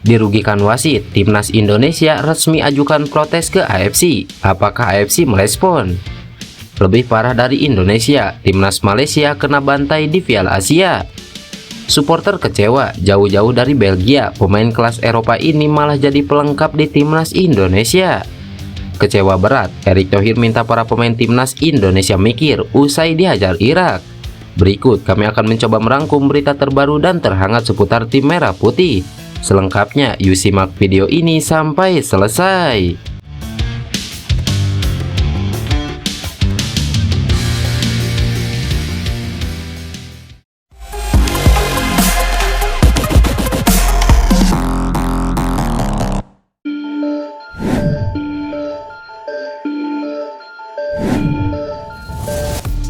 Dirugikan wasit, timnas Indonesia resmi ajukan protes ke AFC. Apakah AFC merespon? Lebih parah dari Indonesia, timnas Malaysia kena bantai di Piala Asia. Supporter kecewa, jauh-jauh dari Belgia, pemain kelas Eropa ini malah jadi pelengkap di timnas Indonesia. Kecewa berat, Erick Thohir minta para pemain timnas Indonesia mikir usai dihajar Irak. Berikut kami akan mencoba merangkum berita terbaru dan terhangat seputar tim merah putih. Selengkapnya, yuk simak video ini sampai selesai.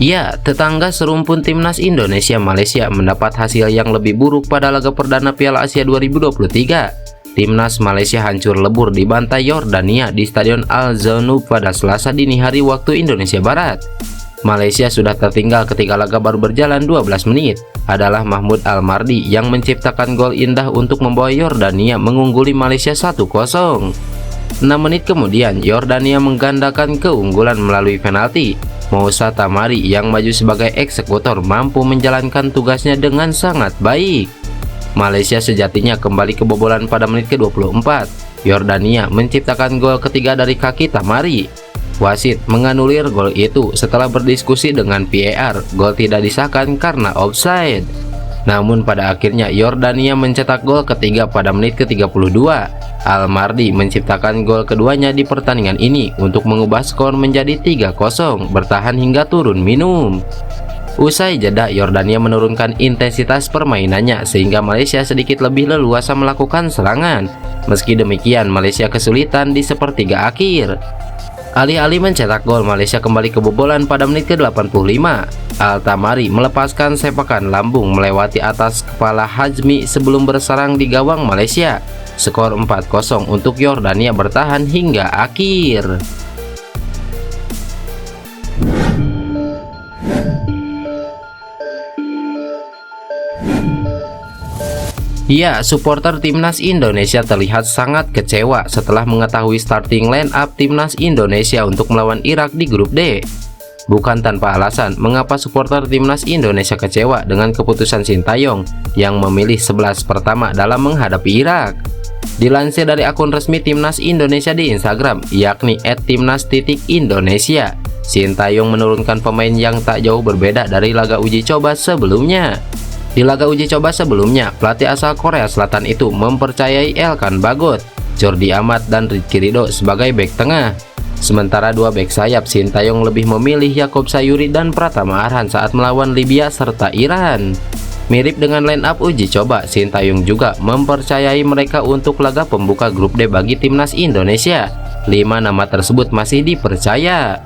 Ya, tetangga serumpun timnas Indonesia Malaysia mendapat hasil yang lebih buruk pada laga perdana Piala Asia 2023. Timnas Malaysia hancur lebur dibantai Yordania di Stadion Al-Zounub pada Selasa dini hari waktu Indonesia Barat. Malaysia sudah tertinggal ketika laga baru berjalan 12 menit. Adalah Mahmud Almardi yang menciptakan gol indah untuk membawa Yordania mengungguli Malaysia 1-0. 6 menit kemudian, Yordania menggandakan keunggulan melalui penalti. Moussa Tamari yang maju sebagai eksekutor mampu menjalankan tugasnya dengan sangat baik. Malaysia sejatinya kembali kebobolan pada menit ke-24. Yordania menciptakan gol ketiga dari kaki Tamari. Wasit menganulir gol itu setelah berdiskusi dengan VAR. Gol tidak disahkan karena offside. Namun pada akhirnya Yordania mencetak gol ketiga pada menit ke-32. Almardi menciptakan gol keduanya di pertandingan ini untuk mengubah skor menjadi 3-0, bertahan hingga turun minum. Usai jeda, Yordania menurunkan intensitas permainannya sehingga Malaysia sedikit lebih leluasa melakukan serangan. Meski demikian, Malaysia kesulitan di sepertiga akhir. Alih-alih mencetak gol, Malaysia kembali kebobolan pada menit ke-85. Al-Tamari melepaskan sepakan lambung melewati atas kepala Hazmi sebelum bersarang di gawang Malaysia. Skor 4-0 untuk Yordania bertahan hingga akhir. Ya, supporter timnas Indonesia terlihat sangat kecewa setelah mengetahui starting line up timnas Indonesia untuk melawan Irak di grup D. Bukan tanpa alasan mengapa supporter timnas Indonesia kecewa dengan keputusan Sintayong yang memilih 11 pertama dalam menghadapi Irak. Dilansir dari akun resmi timnas Indonesia di Instagram, yakni @timnas_Indonesia, Sintayong menurunkan pemain yang tak jauh berbeda dari laga uji coba sebelumnya. Di laga uji coba sebelumnya, pelatih asal Korea Selatan itu mempercayai Elkan Bagot, Jordi Amat, dan Rizky Ridho sebagai bek tengah. Sementara dua bek sayap, Sintayong lebih memilih Yaakob Sayuri dan Pratama Arhan saat melawan Libya serta Iran. Mirip dengan line up uji coba, Sintayong juga mempercayai mereka untuk laga pembuka grup D bagi timnas Indonesia. 5 nama tersebut masih dipercaya.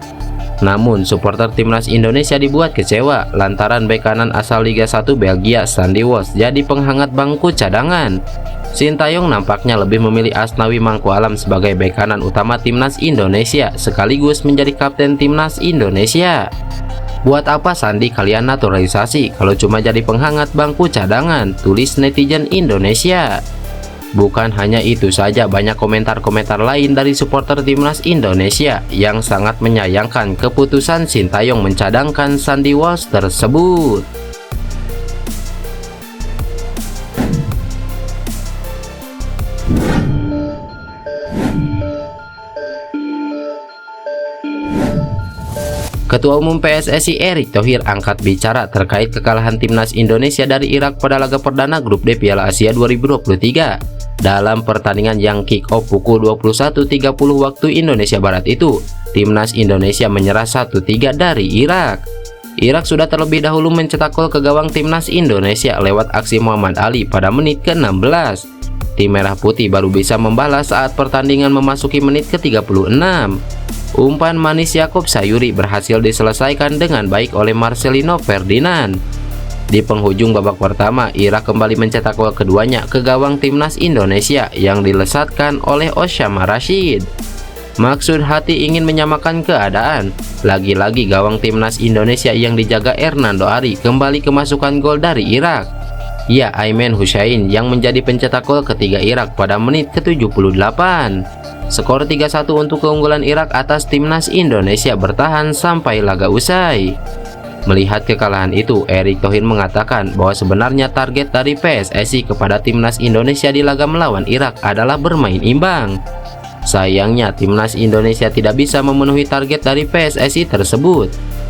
Namun, supporter timnas Indonesia dibuat kecewa lantaran bek kanan asal Liga 1 Belgia, Sandy Walsh, jadi penghangat bangku cadangan. Sintayong nampaknya lebih memilih Asnawi Mangkualam sebagai bek kanan utama timnas Indonesia sekaligus menjadi kapten timnas Indonesia. Buat apa Sandi kalian naturalisasi kalau cuma jadi penghangat bangku cadangan, tulis netizen Indonesia. Bukan hanya itu saja, banyak komentar-komentar lain dari supporter timnas Indonesia yang sangat menyayangkan keputusan Sintayong mencadangkan Sandy Walsh tersebut. Ketua Umum PSSI Erick Thohir angkat bicara terkait kekalahan timnas Indonesia dari Irak pada laga perdana grup D Piala Asia 2023. Dalam pertandingan yang kick off pukul 21.30 waktu Indonesia Barat itu, timnas Indonesia menyerah 1-3 dari Irak. Irak sudah terlebih dahulu mencetak gol ke gawang timnas Indonesia lewat aksi Muhammad Ali pada menit ke-16. Tim Merah Putih baru bisa membalas saat pertandingan memasuki menit ke-36. Umpan manis Yaakob Sayuri berhasil diselesaikan dengan baik oleh Marcelino Ferdinand. Di penghujung babak pertama, Irak kembali mencetak gol keduanya ke gawang timnas Indonesia yang dilesatkan oleh Osama Rashid. Maksud hati ingin menyamakan keadaan. Lagi-lagi gawang timnas Indonesia yang dijaga Hernando Ari kembali kemasukan gol dari Irak. Ya, Aiman Hussein yang menjadi pencetak gol ketiga Irak pada menit ke-78. Skor 3-1 untuk keunggulan Irak atas timnas Indonesia bertahan sampai laga usai. Melihat kekalahan itu, Erick Thohir mengatakan bahwa sebenarnya target dari PSSI kepada timnas Indonesia di laga melawan Irak adalah bermain imbang. Sayangnya, timnas Indonesia tidak bisa memenuhi target dari PSSI tersebut.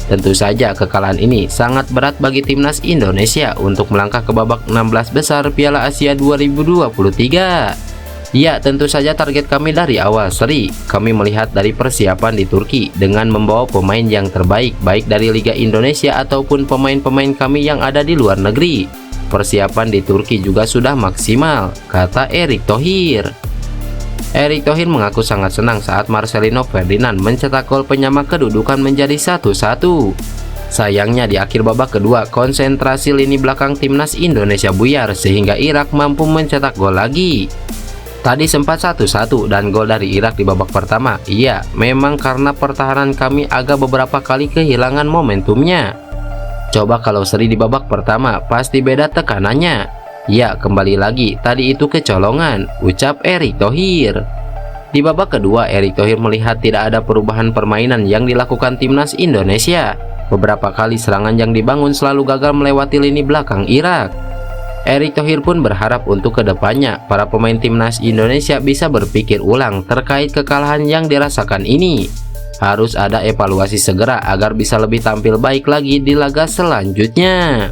Tentu saja kekalahan ini sangat berat bagi timnas Indonesia untuk melangkah ke babak 16 besar Piala Asia 2023. Ya, tentu saja target kami dari awal seri. Kami melihat dari persiapan di Turki dengan membawa pemain yang terbaik baik dari Liga Indonesia ataupun pemain-pemain kami yang ada di luar negeri. Persiapan di Turki juga sudah maksimal, kata Erick Thohir. Erick Thohir mengaku sangat senang saat Marcelino Ferdinand mencetak gol penyama kedudukan menjadi 1-1. Sayangnya di akhir babak kedua, konsentrasi lini belakang timnas Indonesia buyar sehingga Irak mampu mencetak gol lagi. Tadi sempat 1-1 dan gol dari Irak di babak pertama. Iya, memang karena pertahanan kami agak beberapa kali kehilangan momentumnya. Coba kalau seri di babak pertama, pasti beda tekanannya. Ya, kembali lagi, tadi itu kecolongan, ucap Erick Thohir. Di babak kedua, Erick Thohir melihat tidak ada perubahan permainan yang dilakukan timnas Indonesia. Beberapa kali serangan yang dibangun selalu gagal melewati lini belakang Irak. Erick Thohir pun berharap untuk kedepannya, para pemain timnas Indonesia bisa berpikir ulang terkait kekalahan yang dirasakan ini. Harus ada evaluasi segera agar bisa lebih tampil baik lagi di laga selanjutnya.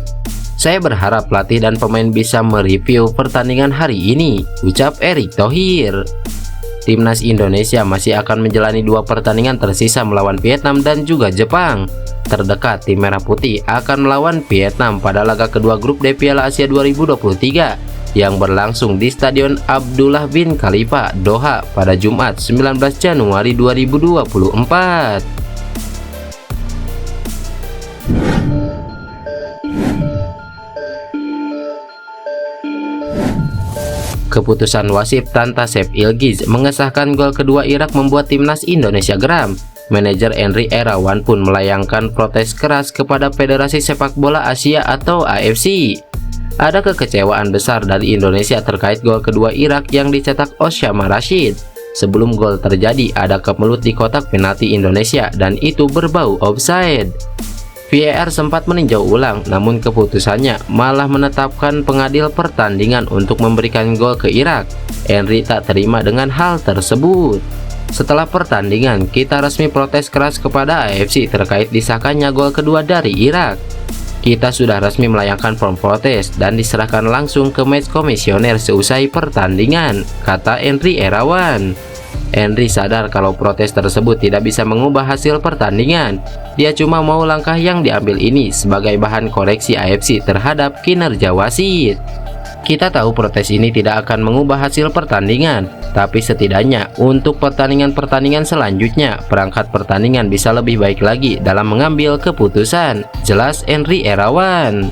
Saya berharap pelatih dan pemain bisa mereview pertandingan hari ini, ucap Erick Thohir. Timnas Indonesia masih akan menjalani 2 pertandingan tersisa melawan Vietnam dan juga Jepang. Terdekat, tim Merah Putih akan melawan Vietnam pada laga kedua grup D Piala Asia 2023 yang berlangsung di Stadion Abdullah bin Khalifa, Doha pada Jumat 19 Januari 2024. Keputusan wasit Tantasep Ilgiz mengesahkan gol kedua Irak membuat timnas Indonesia geram. Manajer Henry Irawan pun melayangkan protes keras kepada Federasi Sepak Bola Asia atau AFC. Ada kekecewaan besar dari Indonesia terkait gol kedua Irak yang dicetak Oshama Rashid. Sebelum gol terjadi, ada kemelut di kotak penalti Indonesia dan itu berbau offside. VAR sempat meninjau ulang, namun keputusannya malah menetapkan pengadil pertandingan untuk memberikan gol ke Irak. Henry tak terima dengan hal tersebut. Setelah pertandingan, kita resmi protes keras kepada AFC terkait disahkannya gol kedua dari Irak. Kita sudah resmi melayangkan form protes dan diserahkan langsung ke match komisioner seusai pertandingan, kata Henry Irawan. Henry sadar kalau protes tersebut tidak bisa mengubah hasil pertandingan. Dia cuma mau langkah yang diambil ini sebagai bahan koreksi AFC terhadap kinerja wasit. Kita tahu protes ini tidak akan mengubah hasil pertandingan, tapi setidaknya untuk pertandingan-pertandingan selanjutnya, perangkat pertandingan bisa lebih baik lagi dalam mengambil keputusan, jelas Henry Irawan.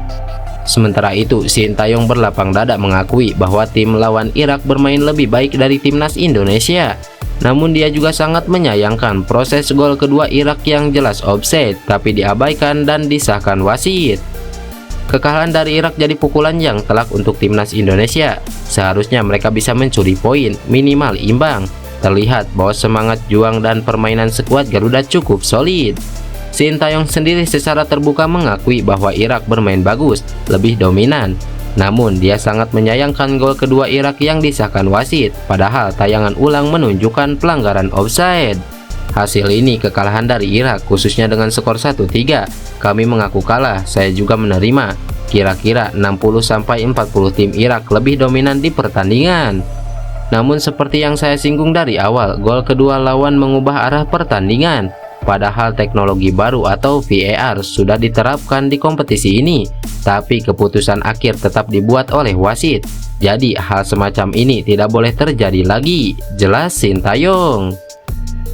Sementara itu, Sintayong berlapang dada mengakui bahwa tim lawan Irak bermain lebih baik dari timnas Indonesia. Namun dia juga sangat menyayangkan proses gol kedua Irak yang jelas offside tapi diabaikan dan disahkan wasit. Kekalahan dari Irak jadi pukulan yang telak untuk timnas Indonesia. Seharusnya mereka bisa mencuri poin, minimal imbang. Terlihat bahwa semangat juang dan permainan skuad Garuda cukup solid. Sintayong sendiri secara terbuka mengakui bahwa Irak bermain bagus, lebih dominan. Namun dia sangat menyayangkan gol kedua Irak yang disahkan wasit, padahal tayangan ulang menunjukkan pelanggaran offside. Hasil ini kekalahan dari Irak, khususnya dengan skor 1-3. Kami mengaku kalah, saya juga menerima. Kira-kira 60-40 tim Irak lebih dominan di pertandingan. Namun seperti yang saya singgung dari awal, gol kedua lawan mengubah arah pertandingan. Padahal teknologi baru atau VAR sudah diterapkan di kompetisi ini, tapi keputusan akhir tetap dibuat oleh wasit. Jadi hal semacam ini tidak boleh terjadi lagi, jelas Sintayong.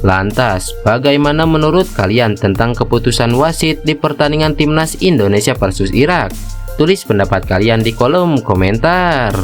Lantas, bagaimana menurut kalian tentang keputusan wasit di pertandingan timnas Indonesia versus Irak? Tulis pendapat kalian di kolom komentar.